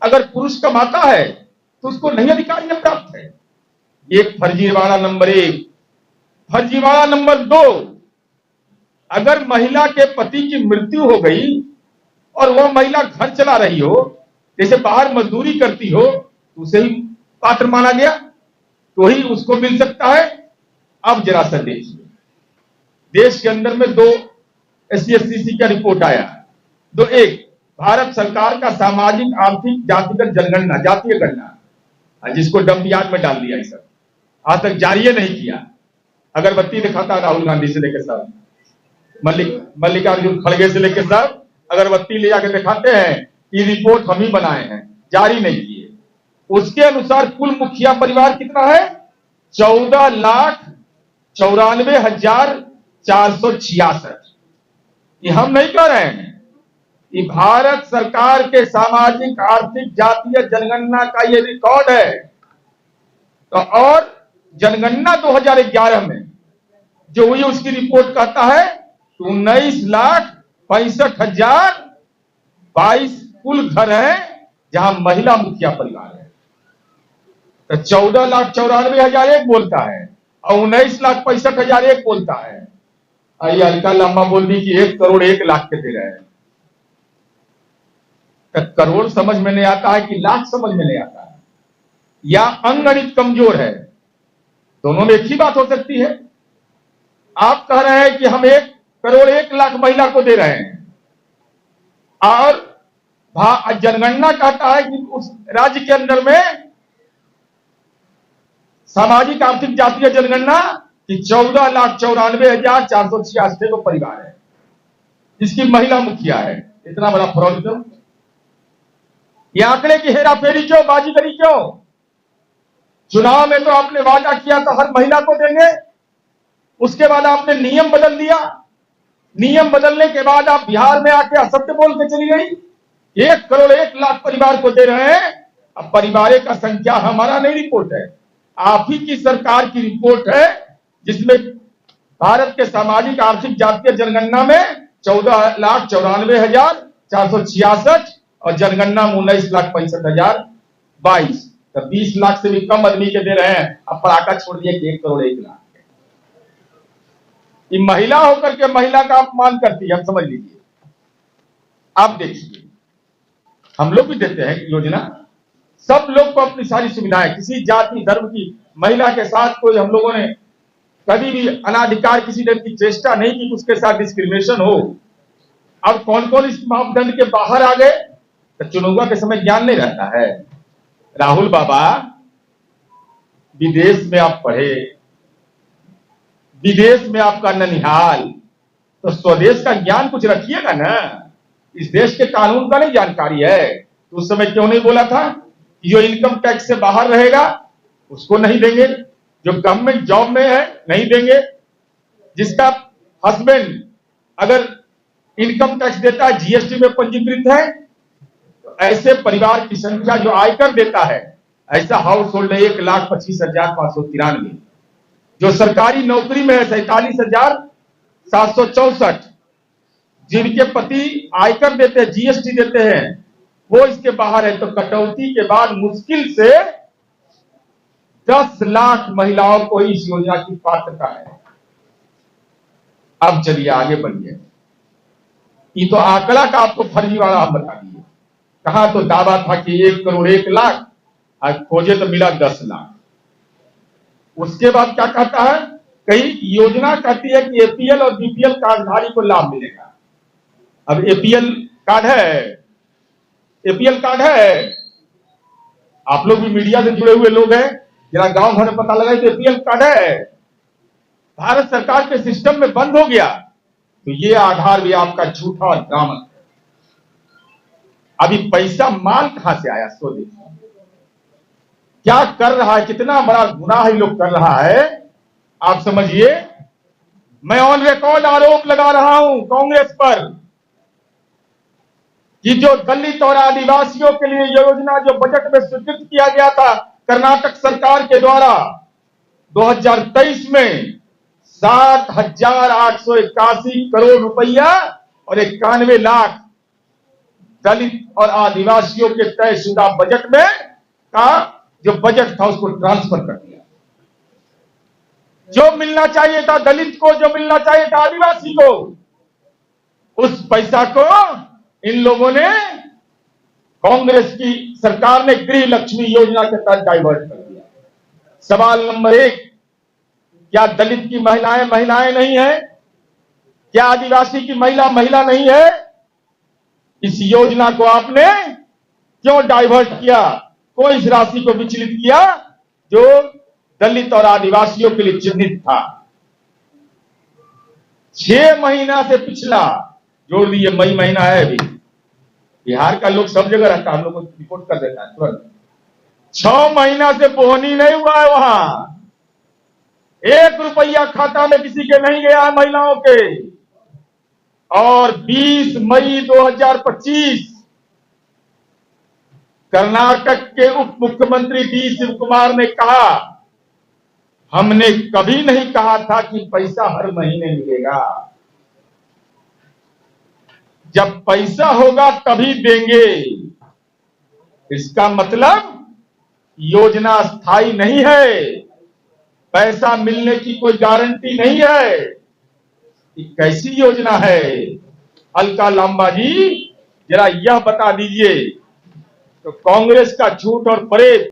अगर पुरुष कमाता है तो उसको नहीं अधिकार प्राप्त है। एक फर्जीवाड़ा नंबर 1। फर्जीवाड़ा नंबर 2, अगर महिला के पति की मृत्यु हो गई और वह महिला घर चला रही हो, जैसे बाहर मजदूरी करती हो, तो उसे ही पात्र माना गया, तो ही उसको मिल सकता है। अब जरा सा देखिए, देश के अंदर में 2 SC/ST का रिपोर्ट आया। 1 भारत सरकार का सामाजिक आर्थिक जातिगत जनगणना, जातीय गणना, जिसको डंप यार्ड में डाल दिया, सब आज तक जारी नहीं किया। अगरबत्ती दिखाता राहुल गांधी से लेकर सब, मल्लिकार्जुन खड़गे से लेकर सब अगरबत्ती ले जाकर दिखाते हैं कि रिपोर्ट हम ही बनाए हैं, जारी नहीं किए। उसके अनुसार कुल मुखिया परिवार कितना है? 14,94,466। ये हम नहीं कह रहे हैं, ये भारत सरकार के सामाजिक आर्थिक जातीय जनगणना का ये रिकॉर्ड है। तो और जनगणना 2011 में जो हुई उसकी रिपोर्ट कहता है 19,65,022 कुल घर हैं जहां महिला मुखिया परिवार है। तो 14,94,001 बोलता है और 19,65,001 बोलता है। आइए हल्का लंबा बोल दी कि 1,01,00,000 के दे रहे हैं। तो करोड़ समझ में नहीं आता है कि लाख समझ में नहीं आता है, या अंगगणित कमजोर है। दोनों में एक ही बात हो सकती है। आप कह रहे हैं कि हम 1,01,00,000 महिला को दे रहे हैं और जनगणना कहता है कि उस राज्य के अंदर में सामाजिक आर्थिक जातीय जनगणना कि 14,94,466 को परिवार है जिसकी महिला मुखिया है। इतना बड़ा फ्रॉड क्यों? ये आंकड़े की हेराफेरी क्यों, बाजीगरी क्यों? चुनाव में तो आपने वादा किया था हर महिला को देंगे, उसके बाद आपने नियम बदल दिया। नियम बदलने के बाद आप बिहार में आके असत्य बोल के चली गई। 1,01,00,000 परिवार को दे रहे हैं। अब परिवार का संख्या हमारा नहीं रिपोर्ट है, आप ही की सरकार की रिपोर्ट है, जिसमें भारत के सामाजिक आर्थिक जातीय जनगणना में 14,94,466 और जनगणना में 19,65,022। तो 20 लाख से भी कम आदमी के दे रहे हैं। अब पड़ाका छोड़ दिए कि 1,01,00,000। ये महिला होकर के महिला का अपमान करती है, हम समझ लीजिए। आप देखिए, हम लोग भी देते हैं योजना, सब लोग को अपनी सारी सुविधाएं, किसी जाति धर्म की महिला के साथ कोई हम लोगों ने कभी भी अनाधिकार किसी तरह की चेष्टा नहीं की, उसके साथ डिस्क्रिमिनेशन हो। अब कौन कौन इस मापदंड के बाहर आ गए? तो चुनाव के समय ज्ञान नहीं रहता है। राहुल बाबा, विदेश में आप पढ़े, विदेश में आपका ननिहाल, तो स्वदेश का ज्ञान कुछ रखिएगा ना। इस देश के कानून का नहीं जानकारी है तो उस समय क्यों नहीं बोला था कि जो इनकम टैक्स से बाहर रहेगा उसको नहीं देंगे, जो गवर्नमेंट जॉब में है नहीं देंगे, जिसका हस्बैंड अगर इनकम टैक्स देता है, जीएसटी में पंजीकृत है, तो ऐसे परिवार की संख्या जो आयकर देता है, ऐसा हाउस होल्ड है 1,25,593। जो सरकारी नौकरी में है 47,764। जिनके पति आयकर देते हैं, जीएसटी देते हैं, वो इसके बाहर है। तो कटौती के बाद मुश्किल से 10 लाख महिलाओं को इस योजना की पात्रता है। अब चलिए आगे बढ़िए। ये तो आंकड़ा का आपको फर्जीवाड़ा हम बता दिए। कहा तो दावा था कि 1,01,00,000, आज खोजे तो मिला 10 लाख। उसके बाद क्या कहता है? कई योजना कहती है कि एपीएल और बीपीएल कार्डधारी को लाभ मिलेगा। अब एपीएल कार्ड है, एपीएल कार्ड है, आप लोग भी मीडिया से जुड़े हुए लोग हैं, जरा गांव घर में पता लगा कि एपीएल कार्ड है, भारत सरकार के सिस्टम में बंद हो गया, तो ये आधार भी आपका झूठा और ड्रामा है। अभी पैसा माल कहां से आया? सो देखिए क्या कर रहा है, कितना बड़ा गुनाह लोग कर रहा है, आप समझिए। मैं ऑन रिकॉर्ड आरोप लगा रहा हूं कांग्रेस पर कि जो दलित और आदिवासियों के लिए योजना जो बजट में स्वीकृत किया गया था कर्नाटक सरकार के द्वारा 2023 में 7,881 करोड़ रुपया और 91 लाख दलित और आदिवासियों के तयशुदा बजट में का जो बजट था उसको ट्रांसफर कर दिया। जो मिलना चाहिए था दलित को, जो मिलना चाहिए था आदिवासी को, उस पैसा को इन लोगों ने, कांग्रेस की सरकार ने गृह लक्ष्मी योजना के तहत डाइवर्ट कर दिया। सवाल नंबर 1, क्या दलित की महिलाएं महिलाएं नहीं है? क्या आदिवासी की महिला महिला नहीं है? इस योजना को आपने क्यों डाइवर्ट किया? क्यों इस राशि को विचलित किया जो दलित और आदिवासियों के लिए चिन्हित था? 6 महीना से पिछला जोड़ दिए, मई महीना है अभी, बिहार का लोग सब जगह रहता है, हम लोग को रिपोर्ट कर देता है तुरंत। 6 महीना से बोहनी नहीं हुआ है, वहां 1 रुपया खाता में किसी के नहीं गया है महिलाओं के। और 20 मई 2025 कर्नाटक के उप मुख्यमंत्री डी शिव कुमार ने कहा, हमने कभी नहीं कहा था कि पैसा हर महीने मिलेगा, जब पैसा होगा तभी देंगे। इसका मतलब योजना स्थायी नहीं है, पैसा मिलने की कोई गारंटी नहीं है। ये कैसी योजना है? अलका लांबा जी जरा यह बता दीजिए। तो कांग्रेस का झूठ और फरेब